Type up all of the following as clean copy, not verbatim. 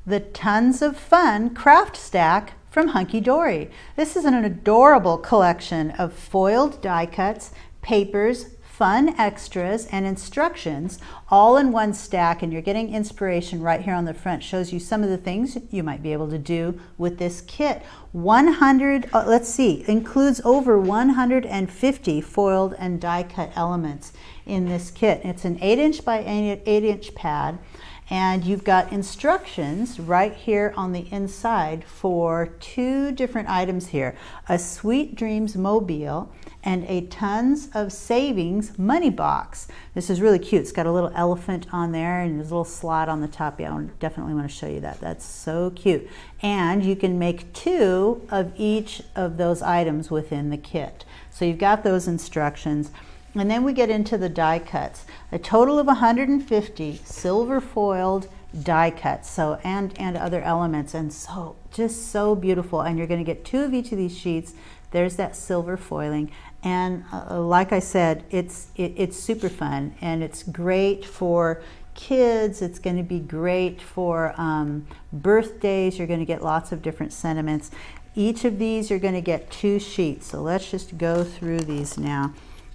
the Tons of Fun craft stack from Hunkydory. This is an adorable collection of foiled die cuts, papers, fun extras, and instructions all in one stack, and you're getting inspiration right here on the front. Shows you some of the things you might be able to do with this kit. 100, let's see, includes over 150 foiled and die cut elements in this kit. It's an 8" by 8" pad, and you've got instructions right here on the inside for 2 different items here: a Sweet Dreams mobile and a Tons of Savings money box. This is really cute. It's got a little elephant on there and there's a little slot on the top. Yeah, I definitely want to show you that. That's so cute. And you can make 2 of each of those items within the kit. So you've got those instructions. And then we get into the die cuts. A total of 150 silver foiled die cuts, so and other elements, and so just so beautiful. And you're going to get 2 of each of these sheets. There's that silver foiling, and like I said, it's super fun, and it's great for kids. It's going to be great for birthdays. You're going to get lots of different sentiments. Each of these you're going to get 2 sheets. So let's just go through these now.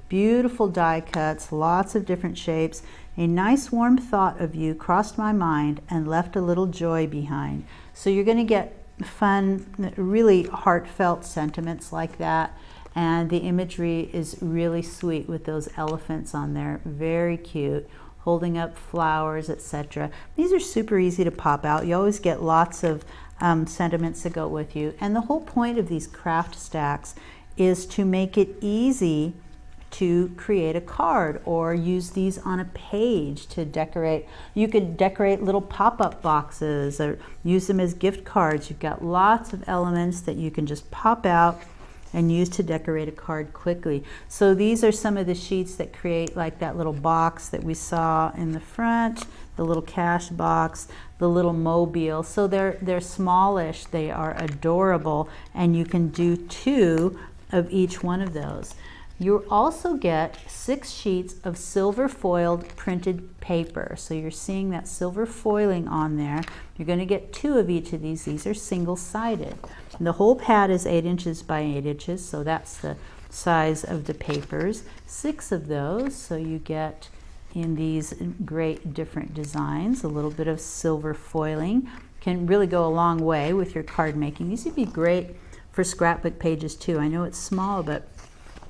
Beautiful die cuts, lots of different shapes. A nice warm thought of you crossed my mind and left a little joy behind. So you're going to get fun, really heartfelt sentiments like that, and the imagery is really sweet with those elephants on there. Very cute, holding up flowers, etc. These are super easy to pop out. You always get lots of sentiments to go with you, and the whole point of these craft stacks is to make it easy to create a card or use these on a page to decorate. You could decorate little pop-up boxes or use them as gift cards. You've got lots of elements that you can just pop out and use to decorate a card quickly. So these are some of the sheets that create like that little box that we saw in the front, the little cash box, the little mobile. So they're smallish, they are adorable, and you can do 2 of each one of those. You also get 6 sheets of silver foiled printed paper. So you're seeing that silver foiling on there. You're going to get 2 of each of these. These are single-sided. The whole pad is 8" by 8", so that's the size of the papers. 6 of those, so you get in these great different designs. A little bit of silver foiling can really go a long way with your card making. These would be great for scrapbook pages too. I know it's small, but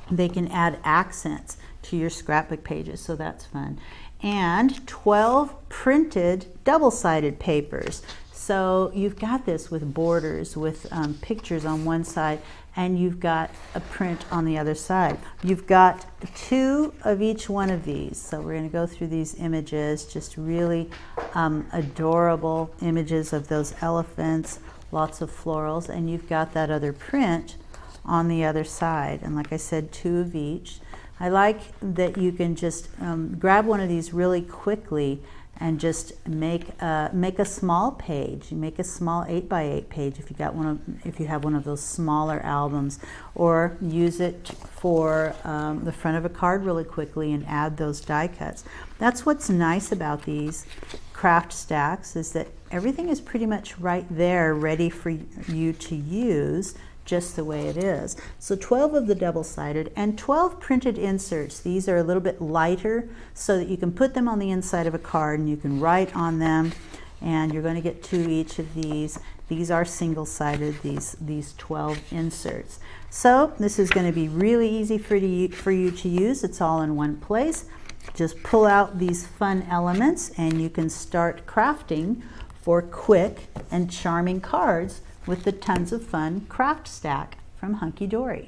they can add accents to your scrapbook pages, so that's fun. And 12 printed double-sided papers. So you've got this with borders, with pictures on one side, and you've got a print on the other side. You've got 2 of each one of these. So we're going to go through these images, just really adorable images of those elephants, lots of florals, and you've got that other print on the other side, and like I said, 2 of each. I like that you can just grab one of these really quickly and just make a small page. You make a small 8 by 8 page if you have one of those smaller albums, or use it for the front of a card really quickly and add those die cuts. That's what's nice about these craft stacks, is that everything is pretty much right there ready for you to use just the way it is. So 12 of the double-sided and 12 printed inserts. These are a little bit lighter so that you can put them on the inside of a card and you can write on them, and you're going to get 2 each of these. These are single-sided, these 12 inserts. So this is going to be really easy for you to use. It's all in one place. Just pull out these fun elements and you can start crafting for quick and charming cards with the Tons of Fun craft stack from Hunkydory.